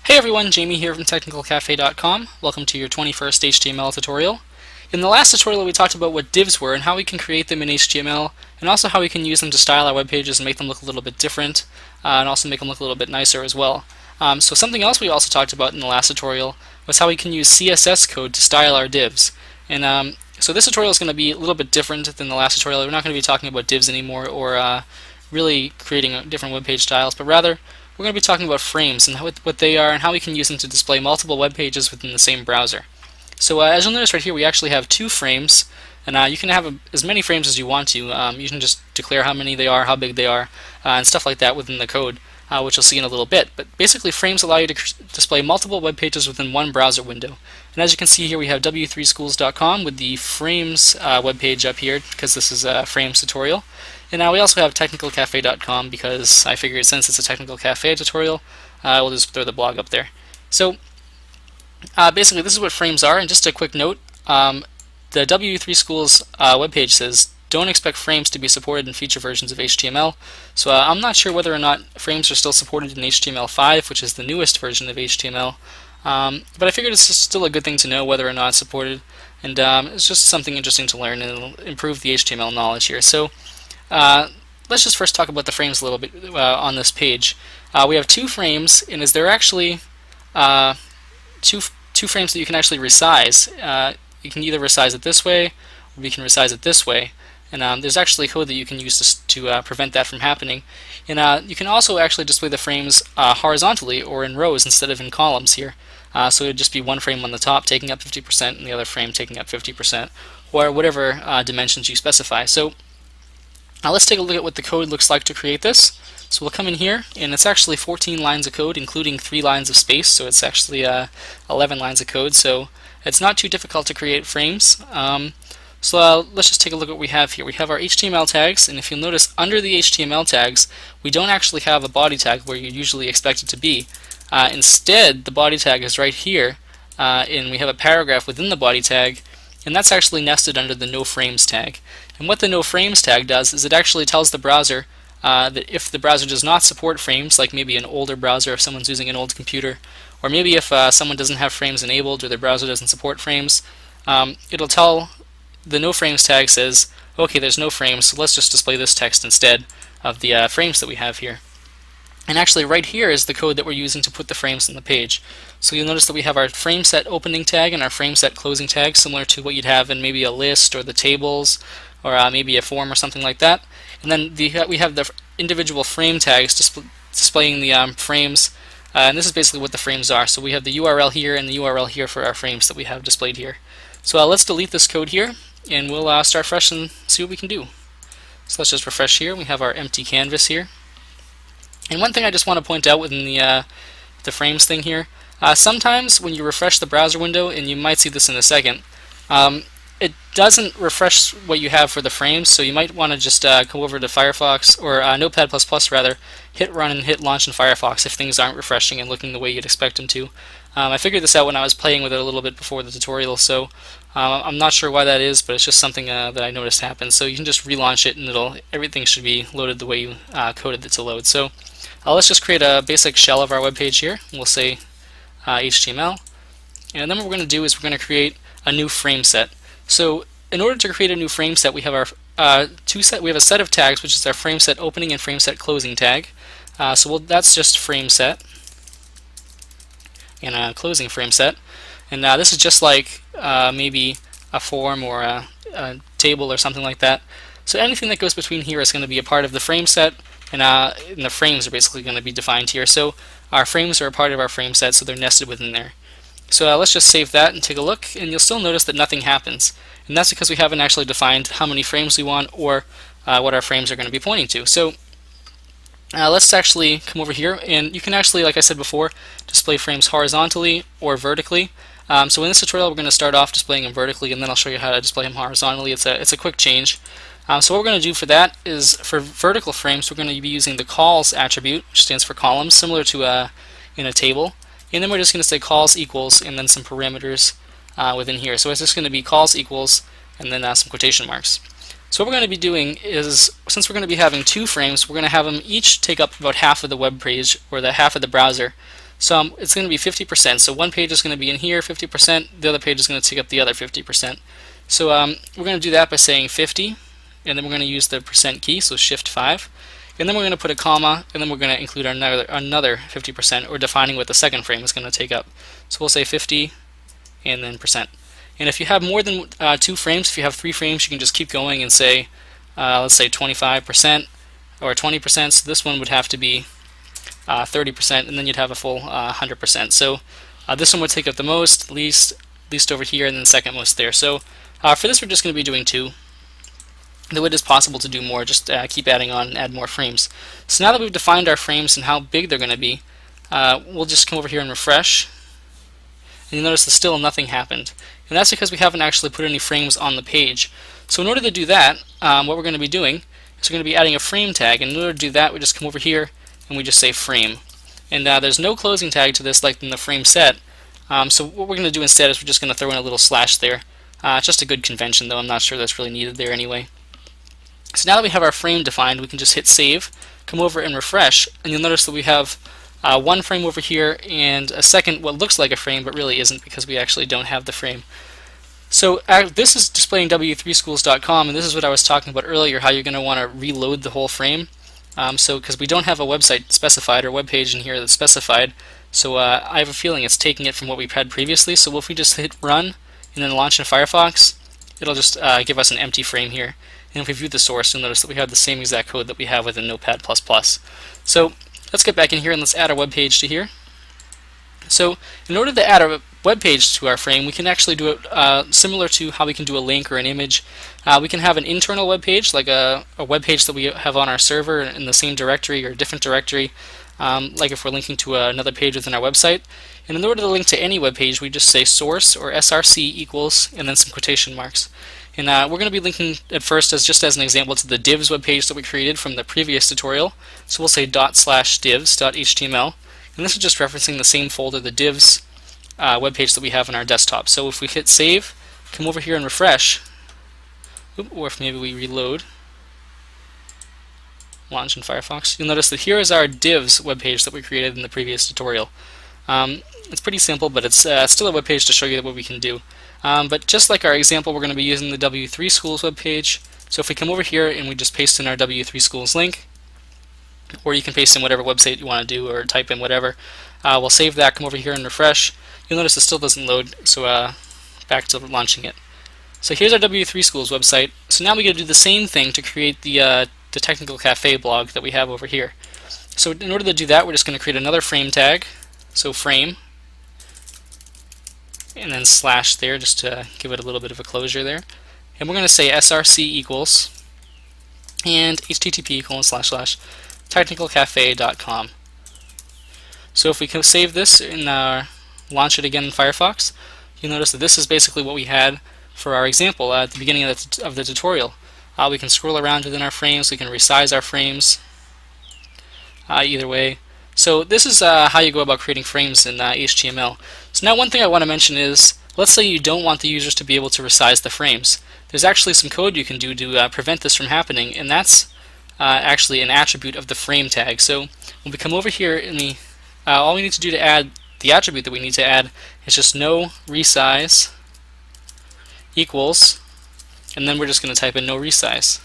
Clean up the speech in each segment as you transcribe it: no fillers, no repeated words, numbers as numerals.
Hey everyone, Jamie here from TechnicalCafe.com. Welcome to your 21st HTML tutorial. In the last tutorial we talked about what divs were and how we can create them in HTML and also how we can use them to style our web pages and make them look a little bit different and also make them look a little bit nicer as well. So something else we also talked about in the last tutorial was how we can use CSS code to style our divs. And so this tutorial is going to be a little bit different than the last tutorial. We're not going to be talking about divs anymore or really creating different web page styles, but rather we're going to be talking about frames and what they are and how we can use them to display multiple web pages within the same browser. So as you'll notice right here, we actually have two frames, and you can have as many frames as you want to. You can just declare how many they are, how big they are, and stuff like that within the code, which you'll see in a little bit. But basically, frames allow you to display multiple web pages within one browser window. And as you can see here, we have w3schools.com with the frames web page up here because this is a frames tutorial. And now we also have technicalcafe.com because I figured since it's a Technical Cafe tutorial, we'll just throw the blog up there. So basically this is what frames are, and just a quick note, the W3 Schools webpage says don't expect frames to be supported in future versions of HTML. So I'm not sure whether or not frames are still supported in HTML5, which is the newest version of HTML. But I figured it's still a good thing to know whether or not it's supported, and it's just something interesting to learn, and it'll improve the HTML knowledge here. So let's just first talk about the frames a little bit on this page. We have two frames, and is there actually two frames that you can actually resize. You can either resize it this way, or we can resize it this way. And there's actually code that you can use to prevent that from happening. And you can also actually display the frames horizontally or in rows instead of in columns here. So it would just be one frame on the top taking up 50% and the other frame taking up 50%, or whatever dimensions you specify. So let's take a look at what the code looks like to create this. So we'll come in here, and it's actually 14 lines of code, including 3 lines of space, so it's actually 11 lines of code, so it's not too difficult to create frames. So let's just take a look at what we have here. We have our HTML tags, and if you'll notice, under the HTML tags, we don't actually have a body tag where you'd usually expect it to be. Instead, the body tag is right here, and we have a paragraph within the body tag, and that's actually nested under the no frames tag. And what the no frames tag does is it actually tells the browser that if the browser does not support frames, like maybe an older browser if someone's using an old computer, or maybe if someone doesn't have frames enabled or their browser doesn't support frames, it'll tell the no frames tag says, okay, there's no frames, so let's just display this text instead of the frames that we have here. And actually right here is the code that we're using to put the frames on the page. So you'll notice that we have our frame set opening tag and our frame set closing tag, similar to what you'd have in maybe a list or the tables or maybe a form or something like that. And then we have the individual frame tags displaying the frames, and this is basically what the frames are. So we have the URL here and the URL here for our frames that we have displayed here. So let's delete this code here, and we'll start fresh and see what we can do. So let's just refresh here. We have our empty canvas here. And one thing I just want to point out within the frames thing here, sometimes when you refresh the browser window, and you might see this in a second, it doesn't refresh what you have for the frames, so you might want to just come over to Firefox, or Notepad++ rather, hit run and hit launch in Firefox if things aren't refreshing and looking the way you'd expect them to. I figured this out when I was playing with it a little bit before the tutorial, so I'm not sure why that is, but it's just something that I noticed happens. So you can just relaunch it and everything should be loaded the way you coded it to load. So let's just create a basic shell of our web page here. We'll say HTML, and then what we're going to do is we're going to create a new frame set. So in order to create a new frame set, we have our we have a set of tags, which is our frame set opening and frame set closing tag. That's just frame set and a closing frame set. And this is just like maybe a form or a table or something like that. So anything that goes between here is going to be a part of the frame set, and the frames are basically going to be defined here. So our frames are a part of our frame set, so they're nested within there. So let's just save that and take a look, and you'll still notice that nothing happens. And that's because we haven't actually defined how many frames we want or what our frames are going to be pointing to. So let's actually come over here, and you can actually, like I said before, display frames horizontally or vertically. So in this tutorial we're going to start off displaying them vertically, and then I'll show you how to display them horizontally. It's a quick change. So what we're going to do for that is, for vertical frames, we're going to be using the calls attribute, which stands for columns, similar to in a table. And then we're just going to say calls equals and then some parameters within here. So it's just going to be calls equals and then some quotation marks. So what we're going to be doing is, since we're going to be having two frames, we're going to have them each take up about half of the web page or the half of the browser. So it's going to be 50%. So one page is going to be in here 50%, the other page is going to take up the other 50%. So we're going to do that by saying 50, and then we're going to use the percent key, so shift 5. And then we're going to put a comma, and then we're going to include another 50%, or defining what the second frame is going to take up. So we'll say 50 and then percent. And if you have more than 2 frames, if you have 3 frames, you can just keep going and say, let's say 25% or 20%. So this one would have to be 30%, and then you'd have a full 100%. So this one would take up the most, least over here, and then second most there. So for this, we're just going to be doing 2. Though it is possible to do more, just keep adding on and add more frames. So now that we've defined our frames and how big they're going to be, we'll just come over here and refresh. And you'll notice that still nothing happened. And that's because we haven't actually put any frames on the page. So in order to do that, what we're going to be doing is we're going to be adding a frame tag. And in order to do that, we just come over here and we just say frame. And there's no closing tag to this like in the frame set. So what we're going to do instead is we're just going to throw in a little slash there. It's just a good convention, though I'm not sure that's really needed there anyway. So now that we have our frame defined, we can just hit save, come over and refresh, and you'll notice that we have one frame over here and a second what looks like a frame but really isn't, because we actually don't have the frame. So this is displaying w3schools.com, and this is what I was talking about earlier, how you're going to want to reload the whole frame. Because we don't have a website specified or web page in here that's specified, so I have a feeling it's taking it from what we've had previously. So if we just hit run and then launch in Firefox, it'll just give us an empty frame here. And if we view the source, you'll notice that we have the same exact code that we have within Notepad++. So let's get back in here and let's add a web page to here. So in order to add a web page to our frame, we can actually do it similar to how we can do a link or an image. We can have an internal web page, like a web page that we have on our server in the same directory or a different directory, like if we're linking to another page within our website. And in order to link to any web page, we just say source or src equals and then some quotation marks. And we're going to be linking at first just as an example to the divs web page that we created from the previous tutorial. So we'll say ./divs.html, and this is just referencing the same folder, the divs web page that we have on our desktop. So if we hit save, come over here and refresh, or if maybe we reload, launch in Firefox, you'll notice that here is our divs web page that we created in the previous tutorial. It's pretty simple, but it's still a web page to show you what we can do. But just like our example, we're going to be using the W3 Schools web page. So if we come over here and we just paste in our W3 Schools link, or you can paste in whatever website you want to do or type in whatever, we'll save that, come over here and refresh. You'll notice it still doesn't load, so back to launching it. So here's our W3 Schools website. So now we got to do the same thing to create the Technical Cafe blog that we have over here. So in order to do that, we're just going to create another frame tag. So frame, and then slash there just to give it a little bit of a closure there. And we're going to say src equals and http:// technicalcafe.com. So if we can save this and launch it again in Firefox, you'll notice that this is basically what we had for our example at the beginning of the tutorial. We can scroll around within our frames, we can resize our frames either way. So this is how you go about creating frames in HTML. So now one thing I want to mention is, let's say you don't want the users to be able to resize the frames. There's actually some code you can do to prevent this from happening, and that's actually an attribute of the frame tag. So when we come over here, and all we need to do to add the attribute that we need to add is just no resize equals, and then we're just going to type in no resize.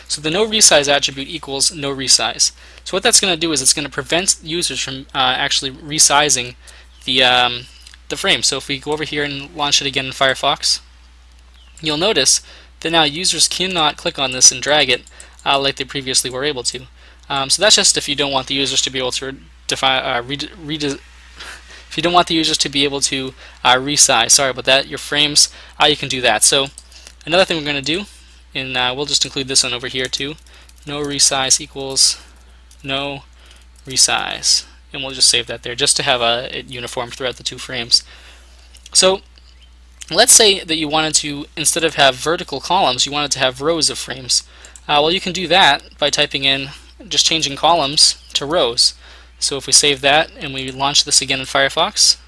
So the no resize attribute equals no resize. So what that's going to do is it's going to prevent users from actually resizing the frame. So if we go over here and launch it again in Firefox, you'll notice that now users cannot click on this and drag it like they previously were able to. So that's just if you don't want the users to be able to if you don't want the users to be able to resize. Sorry about that. Your frames, you can do that. So another thing we're going to do, and we'll just include this one over here too. No resize equals no resize, and we'll just save that there just to have it uniform throughout the two frames. So let's say that you wanted to, instead of have vertical columns, you wanted to have rows of frames. Well, you can do that by typing in, just changing columns to rows. So if we save that and we launch this again in Firefox,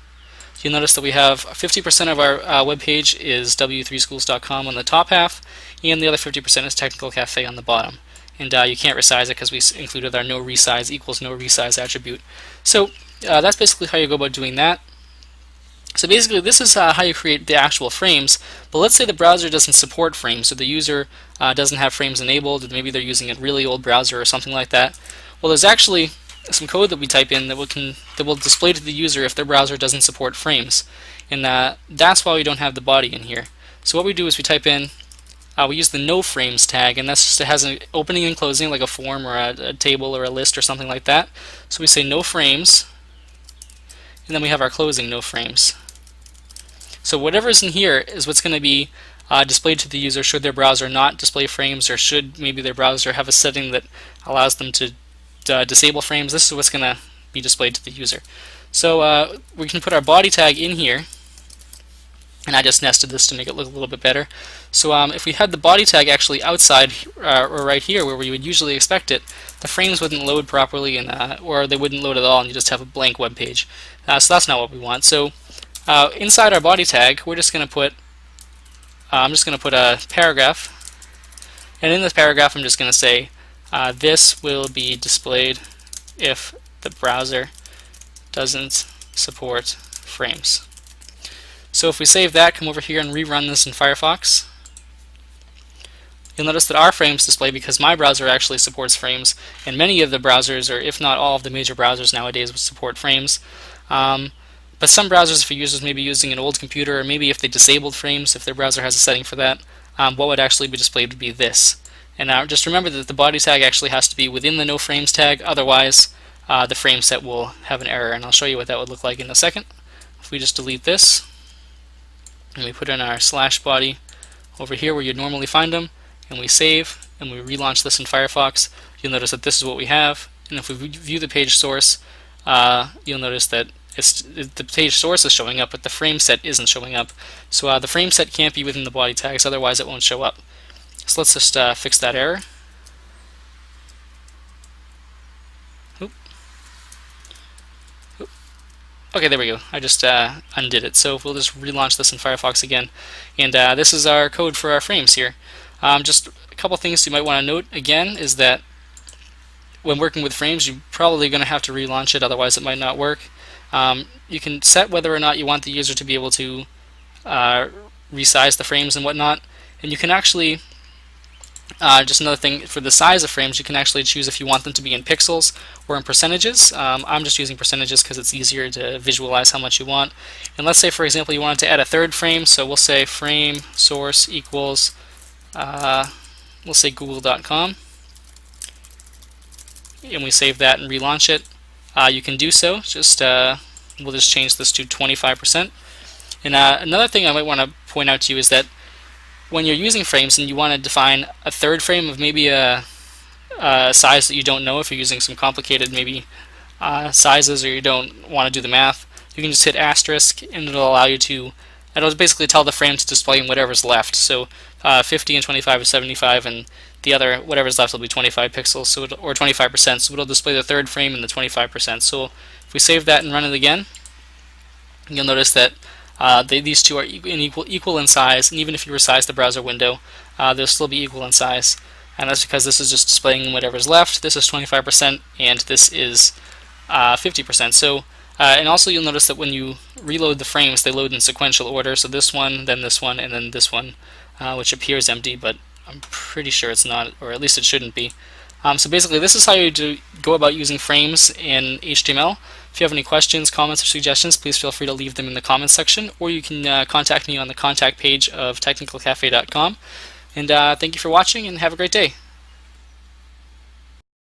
you'll notice that we have 50% of our web page is w3schools.com on the top half, and the other 50% is Technical Cafe on the bottom. And you can't resize it because we included our no resize equals no resize attribute. So that's basically how you go about doing that. So basically this is how you create the actual frames, but let's say the browser doesn't support frames, so the user doesn't have frames enabled, or maybe they're using a really old browser or something like that. Well, there's actually some code that we type in that will display to the user if their browser doesn't support frames, and that's why we don't have the body in here. So what we do is we type in, we use the no frames tag, and that's just, it has an opening and closing like a form or a table or a list or something like that. So we say no frames, and then we have our closing no frames. So whatever is in here is what's going to be displayed to the user should their browser not display frames, or should maybe their browser have a setting that allows them to disable frames. This is what's going to be displayed to the user. So we can put our body tag in here, and I just nested this to make it look a little bit better. So if we had the body tag actually outside or right here where we would usually expect it, the frames wouldn't load properly, and or they wouldn't load at all, and you just have a blank web page. So that's not what we want. So inside our body tag, we're just going to put I'm just going to put a paragraph, and in this paragraph I'm just going to say this will be displayed if the browser doesn't support frames. So if we save that, come over here and rerun this in Firefox, you'll notice that our frames display because my browser actually supports frames, and many of the browsers, or if not all of the major browsers nowadays, would support frames. But some browsers, if a user is maybe using an old computer, or maybe if they disabled frames, if their browser has a setting for that, what would actually be displayed would be this. And now just remember that the body tag actually has to be within the no frames tag, otherwise the frame set will have an error, and I'll show you what that would look like in a second. If we just delete this, and we put in our /body over here where you'd normally find them, and we save, and we relaunch this in Firefox, you'll notice that this is what we have. And if we view the page source, you'll notice that the page source is showing up, but the frame set isn't showing up. So the frame set can't be within the body tags, otherwise it won't show up. So let's just fix that error. Oop. Oop. Okay, there we go. I just undid it. So we'll just relaunch this in Firefox again. And this is our code for our frames here. Just a couple things you might want to note again is that when working with frames, you're probably going to have to relaunch it, otherwise it might not work. You can set whether or not you want the user to be able to resize the frames and whatnot, and you can actually just another thing, for the size of frames, you can actually choose if you want them to be in pixels or in percentages. I'm just using percentages because it's easier to visualize how much you want. And let's say, for example, you wanted to add a third frame, so we'll say frame source equals, we'll say google.com, and we save that and relaunch it. You can do so. We'll just change this to 25%. And another thing I might want to point out to you is that when you're using frames and you want to define a third frame of maybe a size that you don't know, if you're using some complicated maybe sizes, or you don't want to do the math, you can just hit asterisk, and it'll allow you to, it'll basically tell the frame to display in whatever's left. So 50 and 25 is 75, and the other, whatever's left, will be 25 pixels, so or 25%, so it'll display the third frame and the 25%. So if we save that and run it again, you'll notice that these two are equal in size, and even if you resize the browser window, they'll still be equal in size. And that's because this is just displaying whatever's left. This is 25%, and this is 50%. So, and also you'll notice that when you reload the frames, they load in sequential order. So this one, and then this one, which appears empty, but I'm pretty sure it's not, or at least it shouldn't be. So basically, this is how you go about using frames in HTML. If you have any questions, comments, or suggestions, please feel free to leave them in the comments section, or you can contact me on the contact page of technicalcafe.com. And thank you for watching, and have a great day.